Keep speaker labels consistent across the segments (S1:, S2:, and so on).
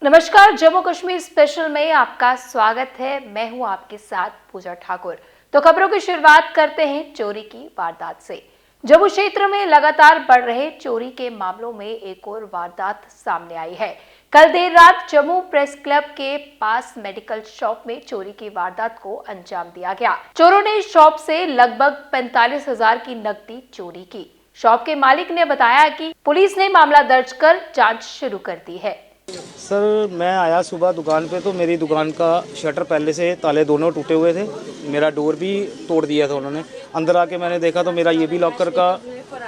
S1: नमस्कार, जम्मू कश्मीर स्पेशल में आपका स्वागत है। मैं हूं आपके साथ पूजा ठाकुर। तो खबरों की शुरुआत करते हैं चोरी की वारदात से। जम्मू क्षेत्र में लगातार बढ़ रहे चोरी के मामलों में एक और वारदात सामने आई है। कल देर रात जम्मू प्रेस क्लब के पास मेडिकल शॉप में चोरी की वारदात को अंजाम दिया गया। चोरों ने शॉप से लगभग 45,000 की नकदी चोरी की। शॉप के मालिक ने बताया कि पुलिस ने मामला दर्ज कर जांच शुरू कर दी है।
S2: सर, मैं आया सुबह दुकान पे तो मेरी दुकान का शटर पहले से ताले दोनों टूटे हुए थे। मेरा डोर भी तोड़ दिया था उन्होंने। अंदर आके मैंने देखा तो मेरा ये भी लॉकर का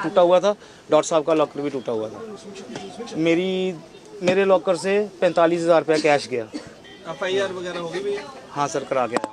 S2: टूटा हुआ था, डॉक्टर साहब का लॉकर भी टूटा हुआ था। मेरे लॉकर से 45,000 रुपया कैश गया।
S3: FIR वगैरह होगी भैया?
S2: हाँ सर, करा गया।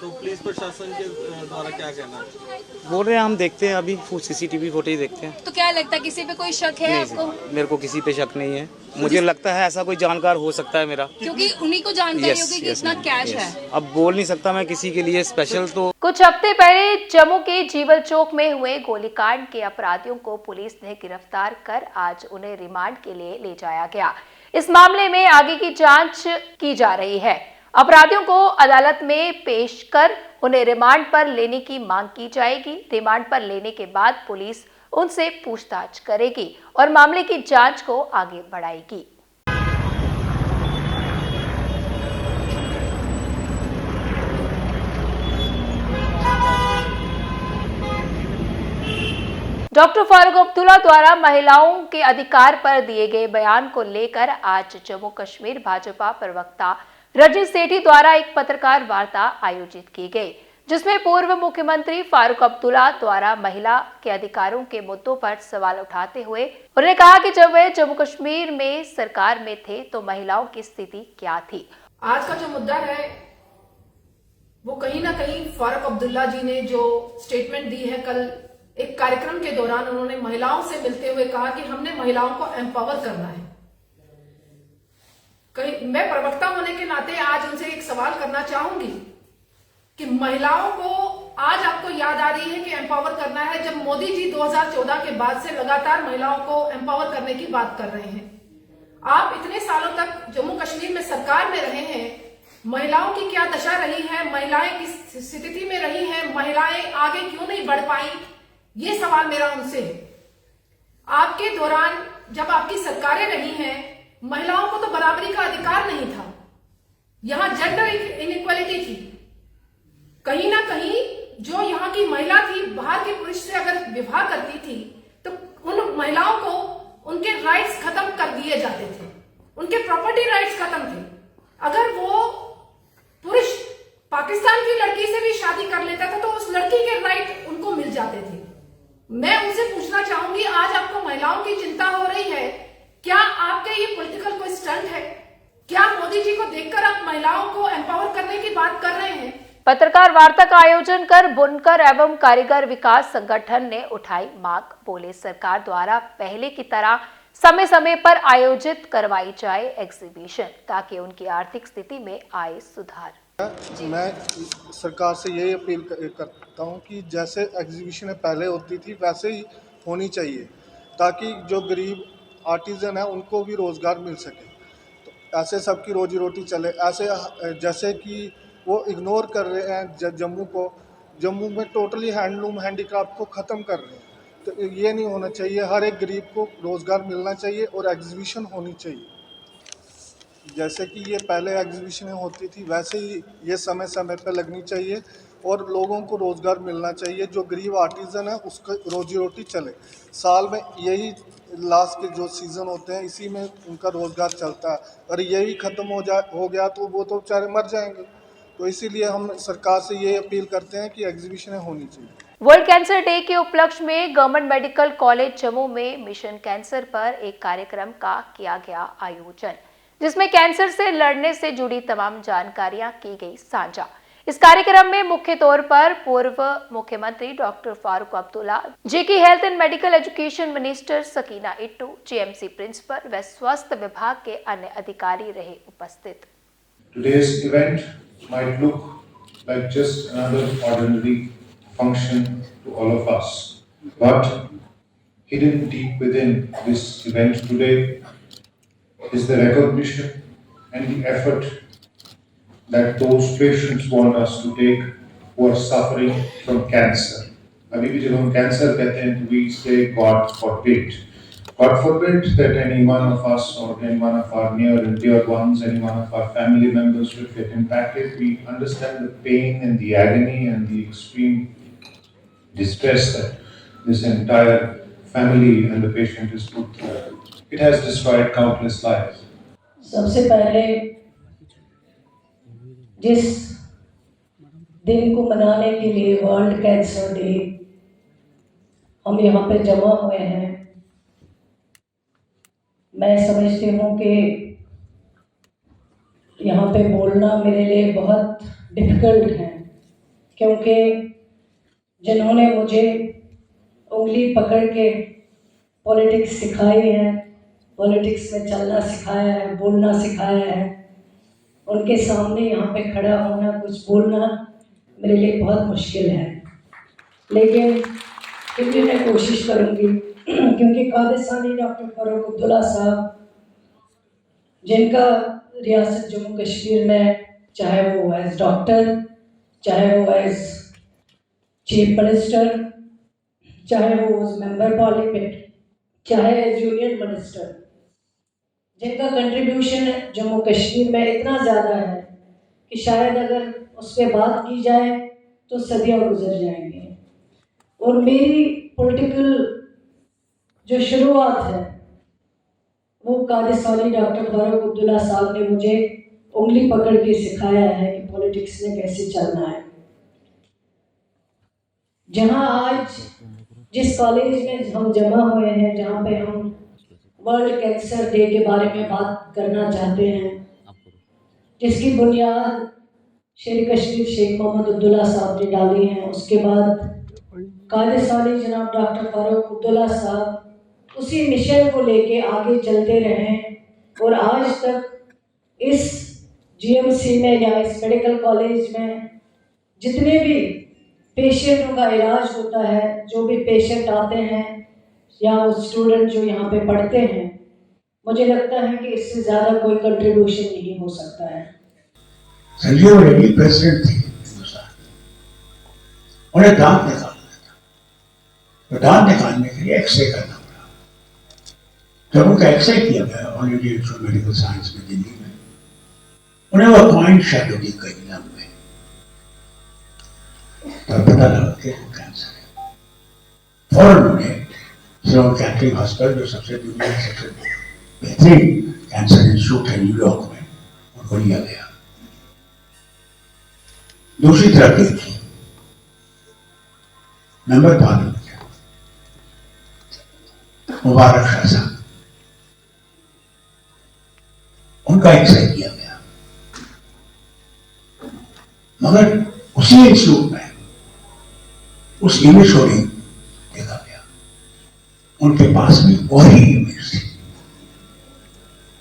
S3: तो पुलिस प्रशासन के द्वारा क्या कहना है?
S2: बोल रहे हैं हम देखते हैं, अभी CCTV फुटेज देखते हैं।
S4: तो क्या लगता है किसी पे कोई शक है आपको?
S2: मेरे को किसी पे शक नहीं है। मुझे लगता है ऐसा कोई जानकार हो सकता है मेरा,
S4: क्योंकि उन्हीं को जानकारी होगी कि इतना कैश है।
S2: अब बोल नहीं सकता मैं किसी के लिए स्पेशल। तो
S1: कुछ हफ्ते पहले जम्मू के जीवल चौक में हुए गोलीकांड के अपराधियों को पुलिस ने गिरफ्तार कर आज उन्हें रिमांड के लिए ले जाया गया। इस मामले में आगे की जांच की जा रही है। अपराधियों को अदालत में पेश कर उन्हें रिमांड पर लेने की मांग की जाएगी। रिमांड पर लेने के बाद पुलिस उनसे पूछताछ करेगी और मामले की जांच को आगे बढ़ाएगी। डॉक्टर फारूक अब्दुल्ला द्वारा महिलाओं के अधिकार पर दिए गए बयान को लेकर आज जम्मू कश्मीर भाजपा प्रवक्ता रजनी सेठी द्वारा एक पत्रकार वार्ता आयोजित की गई, जिसमें पूर्व मुख्यमंत्री फारूक अब्दुल्ला द्वारा महिला के अधिकारों के मुद्दों पर सवाल उठाते हुए उन्होंने कहा कि जब वे जम्मू कश्मीर में सरकार में थे तो महिलाओं की स्थिति क्या थी।
S5: आज का जो मुद्दा है वो कहीं ना कहीं फारूक अब्दुल्ला जी ने जो स्टेटमेंट दी है, कल एक कार्यक्रम के दौरान उन्होंने महिलाओं से मिलते हुए कहा कि हमने महिलाओं को एम्पावर करना है। मैं प्रवक्ता होने के नाते आज उनसे एक सवाल करना चाहूंगी कि महिलाओं को आज आपको याद आ रही है कि एम्पावर करना है, जब मोदी जी 2014 के बाद से लगातार महिलाओं को एम्पावर करने की बात कर रहे हैं। आप इतने सालों तक जम्मू कश्मीर में सरकार में रहे हैं, महिलाओं की क्या दशा रही है, महिलाएं किस स्थिति में रही हैं, महिलाएं आगे क्यों नहीं बढ़ पाई, ये सवाल मेरा उनसे है। आपके दौरान जब आपकी सरकारें रही हैं, महिलाओं को तो बराबरी का अधिकार नहीं था, यहां जेंडर इनइक्वालिटी थी। कहीं ना कहीं जो यहाँ की महिला थी, बाहर के पुरुष से अगर विवाह करती थी तो उन महिलाओं को उनके राइट्स खत्म कर दिए जाते थे, उनके प्रॉपर्टी राइट्स खत्म थे। अगर वो पुरुष पाकिस्तान की लड़की से भी शादी कर लेता था तो उस लड़की के राइट उनको मिल जाते थे। मैं उनसे पूछना चाहूंगी, आज आपको महिलाओं की चिंता हो रही है, क्या आपके ये पॉलिटिकल कोई स्टंट है? क्या मोदी जी को देखकर आप महिलाओं को एम्पावर करने की बात कर रहे हैं?
S1: पत्रकार वार्ता का आयोजन कर बुनकर एवं कारीगर विकास संगठन ने उठाई मांग। बोले सरकार द्वारा पहले की तरह समय समय पर आयोजित करवाई जाए एग्जीबिशन, ताकि उनकी आर्थिक स्थिति में आए सुधार।
S6: मैं सरकार से यही अपील करता हूं कि जैसे एग्जीबिशन पहले होती थी वैसे ही होनी चाहिए, ताकि जो गरीब आर्टिजन है उनको भी रोज़गार मिल सके, तो ऐसे सबकी रोजी रोटी चले। ऐसे जैसे कि वो इग्नोर कर रहे हैं जम्मू में टोटली हैंडलूम हैंडीक्राफ्ट को ख़त्म कर रहे हैं, तो ये नहीं होना चाहिए। हर एक गरीब को रोज़गार मिलना चाहिए और एग्जीबिशन होनी चाहिए। जैसे कि ये पहले एग्जीबिशनें होती थी वैसे ही ये समय समय पर लगनी चाहिए और लोगों को रोज़गार मिलना चाहिए। जो गरीब आर्टिज़न है उसका रोजी रोटी चले। साल में यही लास्ट के जो सीज़न होते हैं इसी में उनका रोज़गार चलता है, और यही ख़त्म हो गया तो वो तो बेचारे मर जाएंगे। तो इसीलिए हम सरकार से ये अपील करते हैं कि एग्जीबिशनें होनी चाहिए।
S1: वर्ल्ड कैंसर डे के उपलक्ष्य में गवर्नमेंट मेडिकल कॉलेज जम्मू में मिशन कैंसर पर एक कार्यक्रम का किया गया आयोजन, जिसमें कैंसर से लड़ने से जुड़ी तमाम जानकारियां की गई साझा। इस कार्यक्रम में मुख्य तौर पर पूर्व मुख्यमंत्री डॉक्टर फारूक अब्दुल्ला जी की health and medical education minister Sakina Itoo, GMC principal व स्वास्थ्य विभाग के अन्य अधिकारी रहे उपस्थित।
S7: Today's event might look like just another ordinary function to all of us, but hidden deep within this event today is the recognition and the effort that those patients want us to take who are suffering from cancer. अभी भी जब हम cancer कहते हैं तो we say God forbid. God forbid that any one of us or any one of our near and dear ones, any one of our family members should get impacted. We understand the pain and the agony and the extreme distress that this entire family and the patient is put through. It has destroyed countless lives.
S8: सबसे पहले जिस दिन को मनाने के लिए world cancer day हम यहाँ पे जमा हुए हैं, मैं समझती हूँ कि यहाँ पे बोलना मेरे लिए बहुत डिफ़िकल्ट है, क्योंकि जिन्होंने मुझे उंगली पकड़ के पॉलिटिक्स सिखाई है, पॉलिटिक्स में चलना सिखाया है, बोलना सिखाया है, उनके सामने यहाँ पे खड़ा होना, कुछ बोलना मेरे लिए बहुत मुश्किल है। लेकिन फिर भी मैं कोशिश करूँगी, क्योंकि कादिसानी डॉक्टर फारूक अब्दुल्ला साहब, जिनका रियासत जम्मू कश्मीर में, चाहे वो एज डॉक्टर, चाहे वो एज चीफ मिनिस्टर, चाहे वो एज मेंबर पार्लियामेंट, चाहे एज यूनियन मिनिस्टर, जिनका कंट्रीब्यूशन जम्मू कश्मीर में इतना ज़्यादा है कि शायद अगर उस पर बात की जाए तो सदियाँ गुजर जाएंगी। और मेरी पॉलिटिकल जो शुरुआत है वो कादिसानी डॉक्टर फारूक अब्दुल्ला साहब ने मुझे उंगली पकड़ के सिखाया है कि पॉलिटिक्स में कैसे चलना है। जहां आज जिस कॉलेज में हम जमा हुए हैं, जहां पे हम वर्ल्ड कैंसर डे के बारे में बात करना चाहते हैं, जिसकी बुनियाद शेर कश्मीर शेख मोहम्मद अब्दुल्ला साहब ने डाली है, उसके बाद कादिसानी जनाब डॉक्टर फारूक अब्दुल्ला साहब उसी मिशन को लेके आगे चलते रहे और आज तक इस जीएमसी में या इस मेडिकल कॉलेज में जितने भी पेशेंटों का इलाज होता है, जो भी पेशेंट आते हैं या स्टूडेंट जो यहाँ पे पढ़ते हैं, मुझे लगता है कि इससे ज़्यादा कोई कंट्रीब्यूशन नहीं हो सकता है।
S9: संजीव रेड्डी प्रेसिडेंट थे हिंदुस्तान, उन्हें दांत निकालना था, तो दांत निकालने के लिए एक्सरे करना पड़ा। जब उनका एक्सरे किया गया all India institute of medical science में दिल्ली में, उन्हें वो पॉइंट शैडो दी गई लंग में, तब पता लगा कि वो कैंसर है। फौरन उन्हें स्लोन कैथरीन हॉस्पिटल, जो सबसे दुनिया में सबसे बेहतरीन कैंसर इंस्टीट्यूट है न्यूयॉर्क में, उनको लिया गया। दूसरी तरफ देखिए, मेंबर पार्लियामेंट मुबारक शाह साहब, उनका एक्सरे किया गया, मगर उसी इंस्टीट्यूट में उस इमेज को नहीं देखा गया। उनके पास भी वही इमेज थी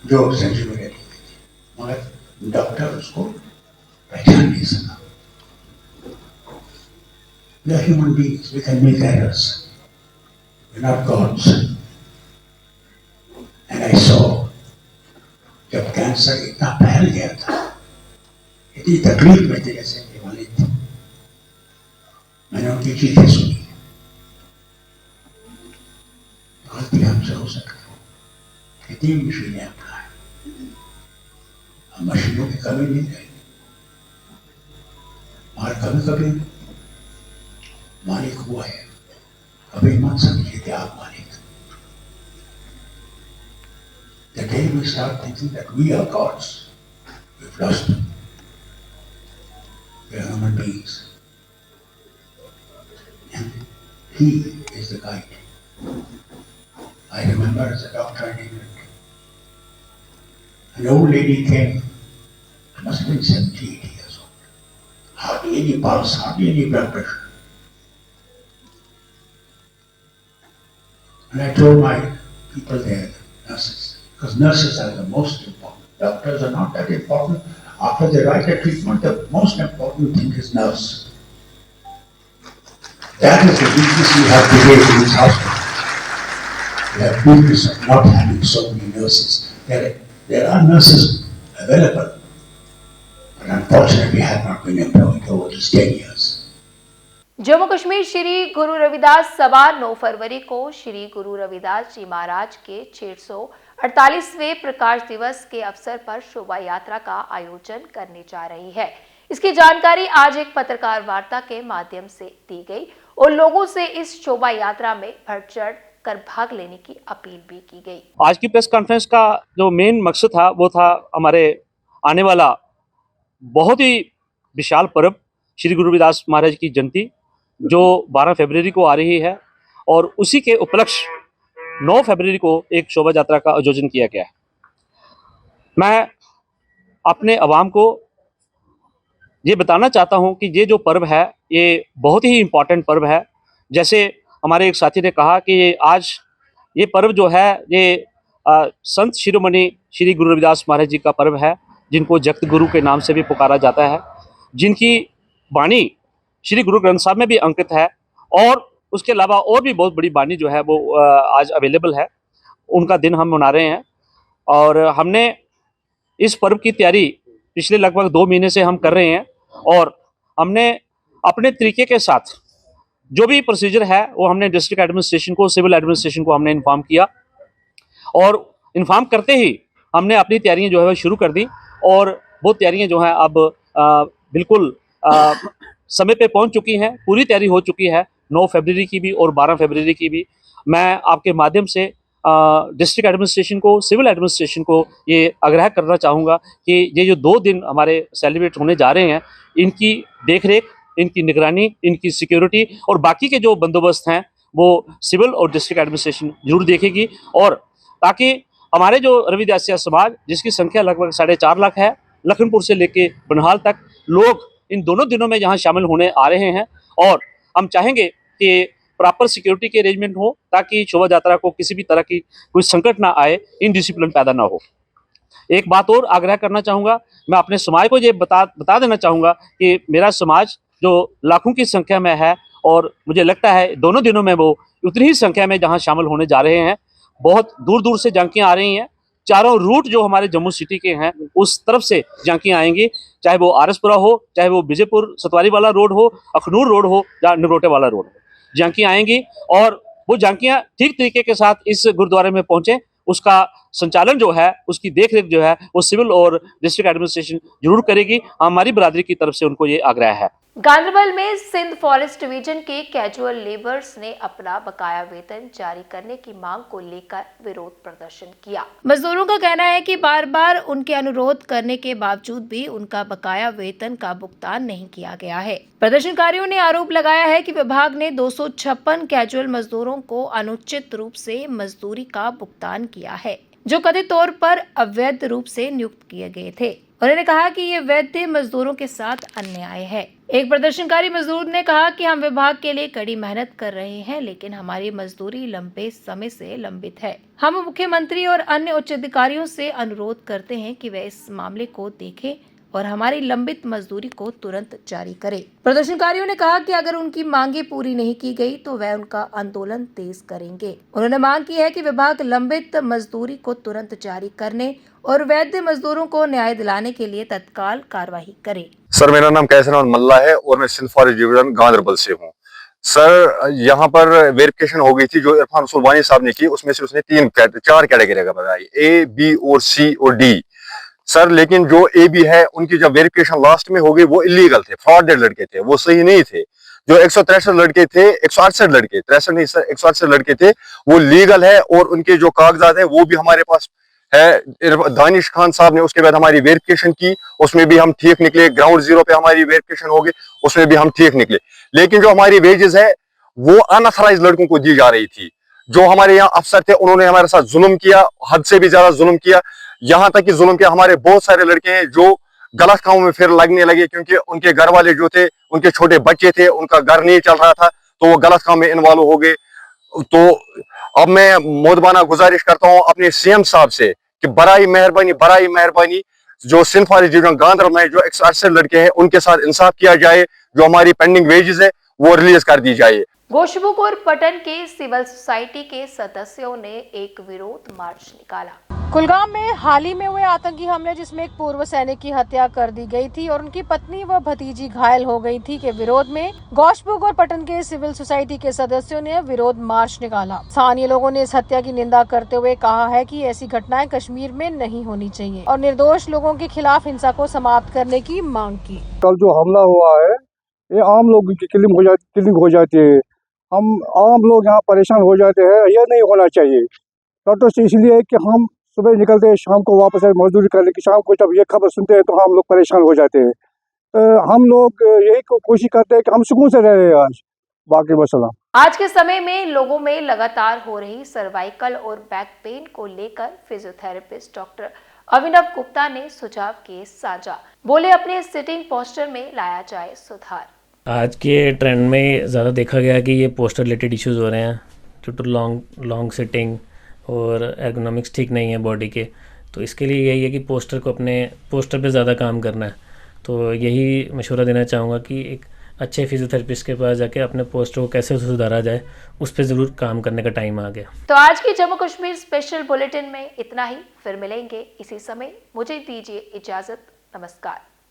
S9: जो संजीव रेड्डी की थी, मगर डॉक्टर उसको पहचान नहीं सका। We are human beings, we can make errors. We're not gods. And I saw, जब कैंसर इतना फैल गया था, इतनी तकलीफ में थे जैसे कि वालिद थे, मैंने उनकी चीजें सुनी। गलती हमसे हो सकती है, कितनी मशीनें अपनाएं, हम मशीनों की कमी नहीं रहेगी, और कभी कभी मालिक हुआ है, कभी मत समझिए कि आप मालिक। The day we start thinking that we are gods, we've lost them. We are human beings. And he is the guide. I remember as a doctor in England, an old lady came, must have been 70, 80 years old. Hardly any pulse, hardly any blood pressure. And I told my people there, nurses, because nurses are the most important. Doctors are not that important. After they write a treatment, the most important thing is nurse. That is the weakness we have today in this hospital. We have weakness of not having so many nurses. There are nurses available, but unfortunately have not been employed over these 10 years.
S1: Jammu Kashmir Shri Guru Ravidas सभा 9 फरवरी को श्री गुरु रविदास जी महाराज के 648वें प्रकाश दिवस के अवसर पर शोभा यात्रा का आयोजन करने जा रही है। इसकी जानकारी आज एक पत्रकार वार्ता के माध्यम से दी गई और लोगों से इस शोभा यात्रा में बढ़ चढ़ कर भाग लेने की अपील भी की गई।
S10: आज की प्रेस कॉन्फ्रेंस का जो मेन मकसद था वो था हमारे आने वाला बहुत ही विशाल पर्व श्री गुरु रविदास महाराज की जयंती जो 12 फरवरी को आ रही है और उसी के उपलक्ष्य 9 फरवरी को एक शोभा यात्रा का आयोजन किया गया है। मैं अपने अवाम को ये बताना चाहता हूं कि ये जो पर्व है ये बहुत ही इम्पोर्टेंट पर्व है। जैसे हमारे एक साथी ने कहा कि आज ये पर्व जो है ये संत शिरोमणि श्री गुरु रविदास महाराज जी का पर्व है, जिनको जगत गुरु के नाम से भी पुकारा जाता है, जिनकी वाणी श्री गुरु ग्रंथ साहब में भी अंकित है और उसके अलावा और भी बहुत बड़ी वाणी जो है वो आज अवेलेबल है। उनका दिन हम मना रहे हैं और हमने इस पर्व की तैयारी पिछले लगभग 2 महीने से हम कर रहे हैं और हमने अपने तरीके के साथ जो भी प्रोसीजर है वो हमने डिस्ट्रिक्ट एडमिनिस्ट्रेशन को, सिविल एडमिनिस्ट्रेशन को हमने इन्फॉर्म किया और इन्फॉर्म करते ही हमने अपनी तैयारियां जो है वो शुरू कर दी और वो तैयारियां जो हैं अब बिल्कुल समय पे पहुंच चुकी हैं। पूरी तैयारी हो चुकी है 9 फरवरी की भी और 12 फरवरी की भी। मैं आपके माध्यम से डिस्ट्रिक्ट एडमिनिस्ट्रेशन को, सिविल एडमिनिस्ट्रेशन को ये आग्रह करना चाहूँगा कि ये जो 2 दिन हमारे सेलिब्रेट होने जा रहे हैं, इनकी देखरेख, इनकी निगरानी, इनकी सिक्योरिटी और बाकी के जो बंदोबस्त हैं वो सिविल और डिस्ट्रिक्ट एडमिनिस्ट्रेशन जरूर देखेगी और ताकि हमारे जो रविदासिया समाज जिसकी संख्या लगभग 4.5 लाख है, लखनपुर से लेके बनहाल तक लोग इन दोनों दिनों में यहाँ शामिल होने आ रहे हैं और हम चाहेंगे कि प्रॉपर सिक्योरिटी के अरेंजमेंट हो ताकि शोभा यात्रा को किसी भी तरह की कोई संकट ना आए, इनडिसिप्लिन पैदा ना हो। एक बात और आग्रह करना चाहूँगा, मैं अपने समाज को ये बता देना चाहूँगा कि मेरा समाज जो लाखों की संख्या में है और मुझे लगता है दोनों दिनों में वो उतनी ही संख्या में जहाँ शामिल होने जा रहे हैं। बहुत दूर दूर से झांकियाँ आ रही हैं, चारों रूट जो हमारे जम्मू सिटी के हैं उस तरफ से झांकियाँ आएंगी, चाहे वो आरएसपुरा हो, चाहे वो विजयपुर सतवारी वाला रोड हो, अखनूर रोड हो या नगरोटे वाला रोड हो। झांकियाँ आएंगी और वो झांकियाँ ठीक तरीके के साथ इस गुरुद्वारे में पहुंचे, उसका संचालन जो है, उसकी देखरेख जो है वो सिविल और डिस्ट्रिक्ट एडमिनिस्ट्रेशन जरूर करेगी। हमारी बरादरी की तरफ से उनको ये आग्रह है।
S1: गांधरबल में सिंध फॉरेस्ट डिवीजन के कैजुअल लेबर्स ने अपना बकाया वेतन जारी करने की मांग को लेकर विरोध प्रदर्शन किया। मजदूरों का कहना है कि बार बार उनके अनुरोध करने के बावजूद भी उनका बकाया वेतन का भुगतान नहीं किया गया है। प्रदर्शनकारियों ने आरोप लगाया है कि विभाग ने 256 कैजुअल मजदूरों को अनुचित रूप से मजदूरी का भुगतान किया है, जो कथित तौर पर अवैध रूप से नियुक्त किए गए थे। उन्होंने कहा कि ये वैध मजदूरों के साथ अन्याय है। एक प्रदर्शनकारी मजदूर ने कहा कि हम विभाग के लिए कड़ी मेहनत कर रहे हैं, लेकिन हमारी मजदूरी लंबे समय से लंबित है। हम मुख्यमंत्री और अन्य उच्च अधिकारियों से अनुरोध करते हैं कि वे इस मामले को देखें और हमारी लंबित मजदूरी को तुरंत जारी करें। प्रदर्शनकारियों ने कहा कि अगर उनकी मांगे पूरी नहीं की गई तो वह उनका आंदोलन तेज करेंगे। उन्होंने मांग की है कि विभाग लंबित मजदूरी को तुरंत जारी करने और वैध मजदूरों को न्याय दिलाने के लिए तत्काल कार्रवाई करे।
S11: सर, मेरा नाम कैसर मल्ला है और मैं सिंध फॉरेस्ट डिवीजन गांधरबल से हूँ। सर, यहाँ पर वेरिफिकेशन हो गई थी जो इरफान सुल्तानी साहब ने की, उसमें से उसने 4 कैटेगरी का बताई, A, B और C और D। सर, लेकिन जो A, B है उनकी जब वेरिफिकेशन लास्ट में हो गई वो इलीगल थे, फ्रॉडेड लड़के थे, वो सही नहीं थे। जो 163 लड़के थे, 168 लड़के, 63 नहीं सर 168 लड़के थे, वो लीगल है और उनके जो कागजात है वो भी हमारे पास है। दानिश खान साहब ने उसके बाद हमारी वेरिफिकेशन की, उसमें भी हम ठीक निकले। ग्राउंड जीरो पे हमारी वेरिफिकेशन हो गई, उसमें भी हम ठीक निकले। लेकिन जो हमारी वेजेस है वो अनऑथराइज्ड लड़कों को दी जा रही थी। जो हमारे यहाँ अफसर थे उन्होंने हमारे साथ जुल्म किया, हद से भी ज्यादा जुल्म किया। यहाँ तक कि जुल्म किया, हमारे बहुत सारे लड़के हैं जो गलत कामों में फिर लगने लगे, क्योंकि उनके घर वाले जो थे, उनके छोटे बच्चे थे, उनका घर नहीं चल रहा था, तो वो गलत काम में इन्वॉल्व हो गए। तो अब मैं मोदबाना गुजारिश करता हूँ अपने सीएम साहब से कि बराई मेहरबानी जो सिंध फॉरेस्ट डिवीजन गांधरबल में जो 168 लड़के हैं उनके साथ इंसाफ किया जाए, जो हमारी पेंडिंग वेजेस है वो रिलीज कर दी जाए।
S1: गोशबुक और पटन के सिविल सोसाइटी के सदस्यों ने एक विरोध मार्च निकाला।
S12: कुलगाम में हाल ही में हुए आतंकी हमले जिसमें एक पूर्व सैनिक की हत्या कर दी गई थी और उनकी पत्नी व भतीजी घायल हो गई थी के विरोध में गौशबुग और पटन के सिविल सोसाइटी के सदस्यों ने विरोध मार्च निकाला। स्थानीय लोगों ने इस हत्या की निंदा करते हुए कहा है कि ऐसी घटनाएं कश्मीर में नहीं होनी चाहिए और निर्दोष लोगों के खिलाफ हिंसा को समाप्त करने की मांग की।
S13: कल जो हमला हुआ है ये आम लोगों की किलिंग हो जाती है, हम आम लोग यहाँ परेशान हो जाते हैं, ये नहीं होना चाहिए। प्रोटेस्ट इसलिए कि हम सुबह निकलते हैं शाम को वापस मजदूरी करने की, शाम को जब ये खबर सुनते हैं तो हम लोग परेशान हो जाते हैं। हम लोग यही कोशिश करते हैं कि हम सुकून से रहे आज, बाकी वसलाम।
S1: आज के समय में लोगों में लगातार हो रही सर्वाइकल और बैक पेन को लेकर फिजियोथेरेपिस्ट डॉक्टर अभिनव गुप्ता ने सुझाव किए साझा। बोले अपने सिटिंग पोस्चर में लाया जाए सुधार।
S14: आज के ट्रेंड में ज़्यादा देखा गया कि ये पोस्टर रिलेटेड इश्यूज़ हो रहे हैं ड्यू टू लॉन्ग सिटिंग और एर्गोनॉमिक्स ठीक नहीं है बॉडी के। तो इसके लिए यही है कि पोस्टर को अपने पोस्टर पे ज़्यादा काम करना है। तो यही मशवरा देना चाहूँगा कि एक अच्छे फिजियोथेरेपिस्ट के पास जाके अपने पोस्टर को कैसे सुधारा जाए, उस पर ज़रूर काम करने का टाइम आ गया।
S1: तो आज की जम्मू कश्मीर स्पेशल बुलेटिन में इतना ही, फिर मिलेंगे इसी समय। मुझे दीजिए इजाज़त, नमस्कार।